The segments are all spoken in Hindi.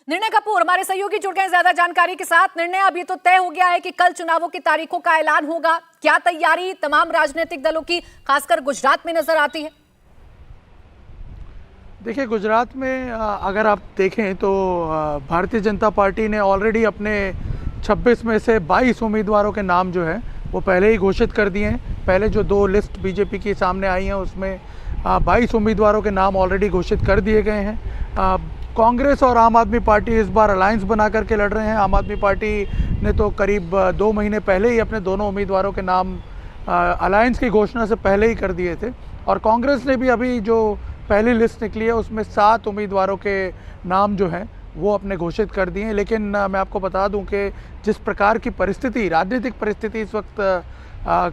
निर्णय कपूर हमारे सहयोगी जुड़ गए ज्यादा जानकारी के साथ। निर्णय, अभी तो तय हो गया है कि कल चुनावों की तारीखों का ऐलान होगा। क्या तैयारी तमाम राजनीतिक दलों की खासकर गुजरात में नजर आती है? देखिए, गुजरात में अगर आप देखें तो भारतीय जनता पार्टी ने ऑलरेडी अपने 26 में से 22 उम्मीदवारों के नाम जो है वो पहले ही घोषित कर दिए हैं। पहले जो दो लिस्ट बीजेपी की सामने आई हैं उसमें 22 उम्मीदवारों के नाम ऑलरेडी घोषित कर दिए गए हैं। कांग्रेस और आम आदमी पार्टी इस बार अलायंस बना करके लड़ रहे हैं। आम आदमी पार्टी ने तो करीब 2 महीने पहले ही अपने दोनों उम्मीदवारों के नाम अलायंस की घोषणा से पहले ही कर दिए थे। और कांग्रेस ने भी अभी जो पहली लिस्ट निकली है उसमें 7 उम्मीदवारों के नाम जो हैं वो अपने घोषित कर दिए हैं। लेकिन मैं आपको बता दूं कि जिस प्रकार की परिस्थिति, राजनीतिक परिस्थिति इस वक्त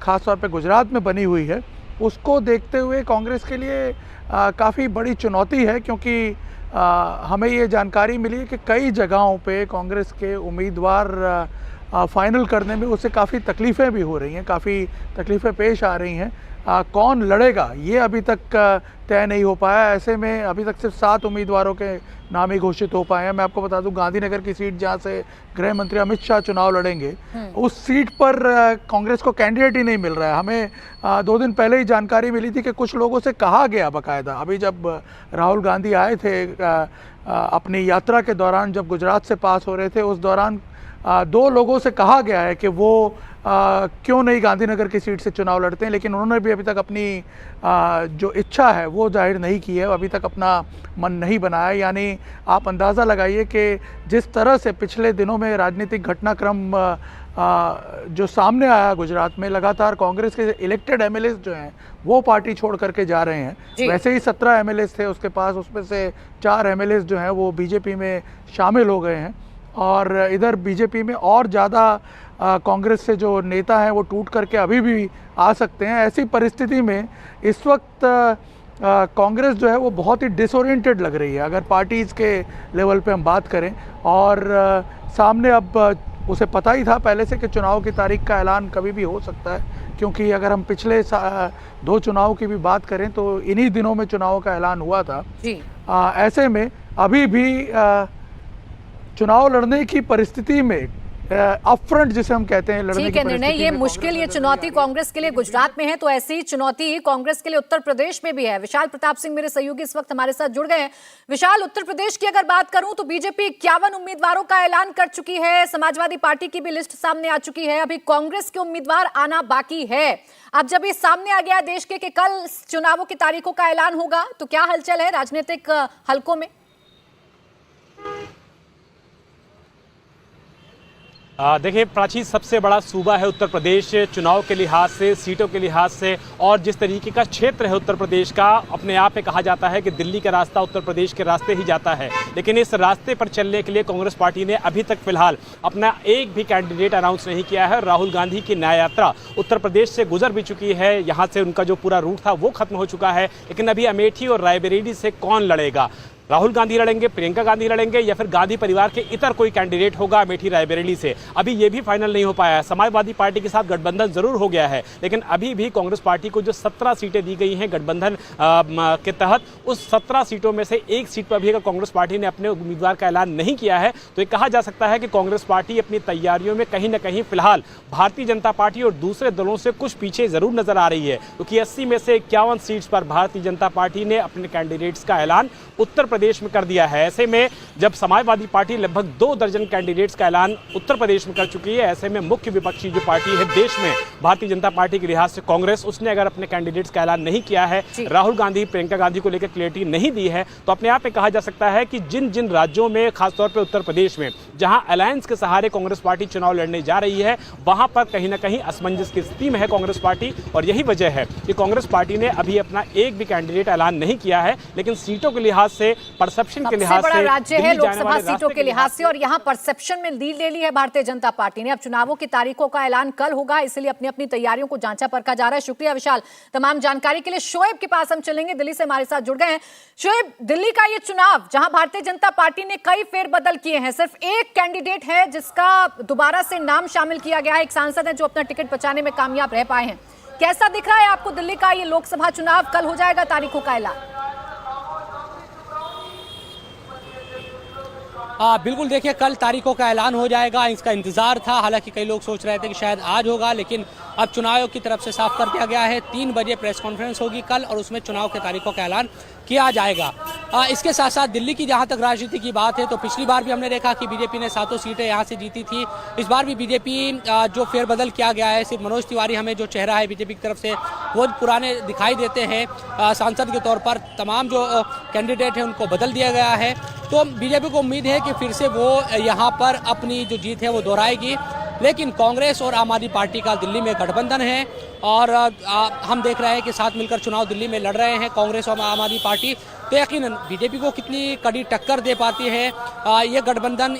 ख़ास तौर पे गुजरात में बनी हुई है, उसको देखते हुए कांग्रेस के लिए काफ़ी बड़ी चुनौती है, क्योंकि हमें ये जानकारी मिली है कि कई जगहों पे कांग्रेस के उम्मीदवार फाइनल करने में उसे काफ़ी तकलीफ़ें भी हो रही हैं, काफ़ी तकलीफ़ें पेश आ रही हैं। कौन लड़ेगा ये अभी तक तय नहीं हो पाया। ऐसे में अभी तक सिर्फ 7 उम्मीदवारों के नाम ही घोषित हो पाए हैं। मैं आपको बता दूं, गांधीनगर की सीट जहां से गृह मंत्री अमित शाह चुनाव लड़ेंगे, उस सीट पर कांग्रेस को कैंडिडेट ही नहीं मिल रहा है। हमें 2 दिन पहले ही जानकारी मिली थी कि कुछ लोगों से कहा गया बाकायदा, अभी जब राहुल गांधी आए थे अपनी यात्रा के दौरान, जब गुजरात से पास हो रहे थे, उस दौरान 2 लोगों से कहा गया है कि वो क्यों नहीं गांधीनगर की सीट से चुनाव लड़ते हैं, लेकिन उन्होंने भी अभी तक अपनी जो इच्छा है वो जाहिर नहीं की है, अभी तक अपना मन नहीं बनाया। यानी आप अंदाज़ा लगाइए कि जिस तरह से पिछले दिनों में राजनीतिक घटनाक्रम जो सामने आया गुजरात में, लगातार कांग्रेस के इलेक्टेड एमएलए जो हैं वो पार्टी छोड़ करके जा रहे हैं। वैसे ही 17 एमएलए थे उसके पास, उसमें से 4 एमएलए जो हैं वो बीजेपी में शामिल हो गए हैं। और इधर बीजेपी में और ज़्यादा कांग्रेस से जो नेता हैं वो टूट करके अभी भी आ सकते हैं। ऐसी परिस्थिति में इस वक्त कांग्रेस जो है वो बहुत ही डिसोरिएंटेड लग रही है, अगर पार्टीज़ के लेवल पे हम बात करें। और सामने अब उसे पता ही था पहले से कि चुनाव की तारीख का ऐलान कभी भी हो सकता है, क्योंकि अगर हम पिछले 2 चुनाव की भी बात करें तो इन्हीं दिनों में चुनाव का ऐलान हुआ था जी। ऐसे में अभी भी चुनाव लड़ने की परिस्थिति में अपफ्रंट जिसे हम कहते हैं लड़ने की निर्णय, ये मुश्किल, ये चुनौती कांग्रेस के लिए गुजरात में है, तो ऐसी ही चुनौती कांग्रेस के लिए उत्तर प्रदेश में भी है। विशाल प्रताप सिंह मेरे सहयोगी इस वक्त हमारे साथ जुड़ गए हैं। विशाल, उत्तर प्रदेश की अगर बात करूं तो बीजेपी 51 उम्मीदवारों का ऐलान कर चुकी है, समाजवादी पार्टी की भी लिस्ट सामने आ चुकी है, अभी कांग्रेस के उम्मीदवार आना बाकी है। अब जब ये सामने आ गया देश के कि कल चुनावों की तारीखों का ऐलान होगा, तो क्या हलचल है राजनीतिक हलकों में? देखिए प्राची, सबसे बड़ा सूबा है उत्तर प्रदेश, चुनाव के लिहाज से, सीटों के लिहाज से, और जिस तरीके का क्षेत्र है उत्तर प्रदेश का, अपने आप में कहा जाता है कि दिल्ली का रास्ता उत्तर प्रदेश के रास्ते ही जाता है। लेकिन इस रास्ते पर चलने के लिए कांग्रेस पार्टी ने अभी तक फिलहाल अपना एक भी कैंडिडेट अनाउंस नहीं किया है। राहुल गांधी की न्याय यात्रा उत्तर प्रदेश से गुजर भी चुकी है, यहाँ से उनका जो पूरा रूट था वो खत्म हो चुका है। लेकिन अभी अमेठी और रायबरेली से कौन लड़ेगा? राहुल गांधी लड़ेंगे, प्रियंका गांधी लड़ेंगे, या फिर गांधी परिवार के इतर कोई कैंडिडेट होगा अमेठी रायबरेली से, अभी ये भी फाइनल नहीं हो पाया है। समाजवादी पार्टी के साथ गठबंधन जरूर हो गया है, लेकिन अभी भी कांग्रेस पार्टी को जो 17 सीटें दी गई हैं गठबंधन के तहत, उस 17 सीटों में से एक सीट पर भी अगर कांग्रेस पार्टी ने अपने उम्मीदवार का ऐलान नहीं किया है, तो ये कहा जा सकता है कि कांग्रेस पार्टी अपनी तैयारियों में कहीं ना कहीं फिलहाल भारतीय जनता पार्टी और दूसरे दलों से कुछ पीछे जरूर नजर आ रही है, क्योंकि 80 में से 51 सीट्स पर भारतीय जनता पार्टी ने अपने कैंडिडेट्स का ऐलान उत्तर प्रदेश में कर दिया है। ऐसे में जब समाजवादी पार्टी लगभग 2 दर्जन कैंडिडेट्स का ऐलान उत्तर प्रदेश में कर चुकी है, ऐसे में मुख्य विपक्षी जो पार्टी है देश में, भारतीय जनता पार्टी के लिहाज से कांग्रेस, उसने अगर अपने कैंडिडेट्स का ऐलान नहीं किया है, राहुल गांधी, प्रियंका गांधी को लेकर क्लैरिटी नहीं दी है, तो अपने आप में कहा जा सकता है कि जिन जिन राज्यों में, खासतौर पर उत्तर प्रदेश में, जहां अलायंस के सहारे कांग्रेस पार्टी चुनाव लड़ने जा रही है, वहां पर कहीं ना कहीं असमंजस की स्थिति में है कांग्रेस पार्टी। और यही वजह है कि कांग्रेस पार्टी ने अभी अपना एक भी कैंडिडेट ऐलान नहीं किया है, लेकिन सीटों के लिहाज से, परसेप्शन के लिहाज बड़ा से, राज्य है लोकसभा सीटों के लिहाज से, और यहाँ परसेप्शन में लीड ले ली है भारतीय जनता पार्टी ने। अब चुनावों की तारीखों का ऐलान कल होगा, इसलिए अपनी अपनी तैयारियों को जांचा परखा जा रहा है। शुक्रिया विशाल तमाम जानकारी के लिए। शोएब के पास हम चलेंगे, दिल्ली से हमारे साथ जुड़ गए हैं। शोएब, दिल्ली का ये चुनाव जहां भारतीय जनता पार्टी ने कई फेरबदल किए हैं, सिर्फ एक कैंडिडेट है जिसका दोबारा से नाम शामिल किया गया है, एक सांसद है जो अपना टिकट बचाने में कामयाब रह पाए हैं। कैसा दिख रहा है आपको दिल्ली का ये लोकसभा चुनाव? कल हो जाएगा तारीखों का ऐलान। बिल्कुल देखिए, कल तारीखों का ऐलान हो जाएगा, इसका इंतजार था। हालांकि कई लोग सोच रहे थे कि शायद आज होगा, लेकिन अब चुनाव आयोग की तरफ से साफ कर दिया गया है 3 बजे प्रेस कॉन्फ्रेंस होगी कल और उसमें चुनाव के तारीखों का ऐलान किया जाएगा। इसके साथ साथ दिल्ली की जहां तक राजनीति की बात है तो पिछली बार भी हमने देखा कि बीजेपी ने 7 सीटें यहां से जीती थी। इस बार भी बीजेपी जो फेरबदल किया गया है, सिर्फ मनोज तिवारी हमें जो चेहरा है बीजेपी की तरफ से वो पुराने दिखाई देते हैं। सांसद के तौर पर तमाम जो कैंडिडेट हैं उनको बदल दिया गया है। तो बीजेपी को उम्मीद है कि फिर से वो यहाँ पर अपनी जो जीत है वो दोहराएगी। लेकिन कांग्रेस और आम आदमी पार्टी का दिल्ली में गठबंधन है और हम देख रहे हैं कि साथ मिलकर चुनाव दिल्ली में लड़ रहे हैं कांग्रेस और आम आदमी पार्टी। तो यकीनन बीजेपी को कितनी कड़ी टक्कर दे पाती है ये गठबंधन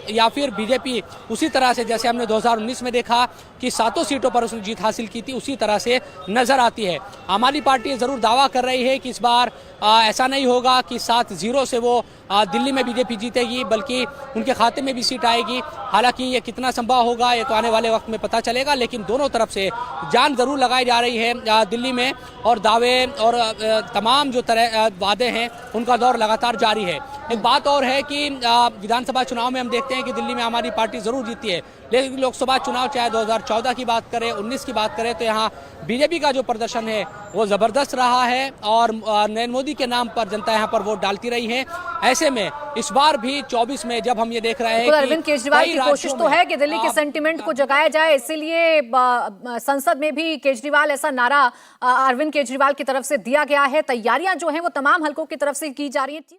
या फिर बीजेपी उसी तरह से जैसे हमने 2019 में देखा कि 7 सीटों पर उसने जीत हासिल की थी, उसी तरह से नजर आती है। आम आदमी पार्टी जरूर दावा कर रही है कि इस बार ऐसा नहीं होगा कि 7-0 से वो दिल्ली में बीजेपी जीतेगी, बल्कि उनके खाते में भी सीट आएगी। हालांकि ये कितना संभव होगा ये तो आने वाले वक्त में पता चलेगा, लेकिन दोनों तरफ से जान जरूर लगाई जा रही है दिल्ली में और दावे और तमाम जो तरह वादे हैं उनका दौर लगातार जारी है। एक बात और है कि विधानसभा चुनाव में हम देखते हैं कि दिल्ली में हमारी पार्टी जरूर जीती है, लेकिन लोकसभा चुनाव चाहे 2014 की बात करें, 19 की बात करें, तो यहाँ बीजेपी का जो प्रदर्शन है वो जबरदस्त रहा है और नरेंद्र मोदी के नाम पर जनता यहाँ पर वोट डालती रही है। ऐसे में इस बार भी 24 में जब हम ये देख रहे हैं कि अरविंद केजरीवाल की कोशिश तो है कि दिल्ली के सेंटिमेंट को जगाया जाए, इसीलिए संसद में भी केजरीवाल ऐसा नारा अरविंद केजरीवाल की तरफ से दिया गया है। तैयारियां जो हैं वो तमाम हलकों की तरफ से की जा रही हैं।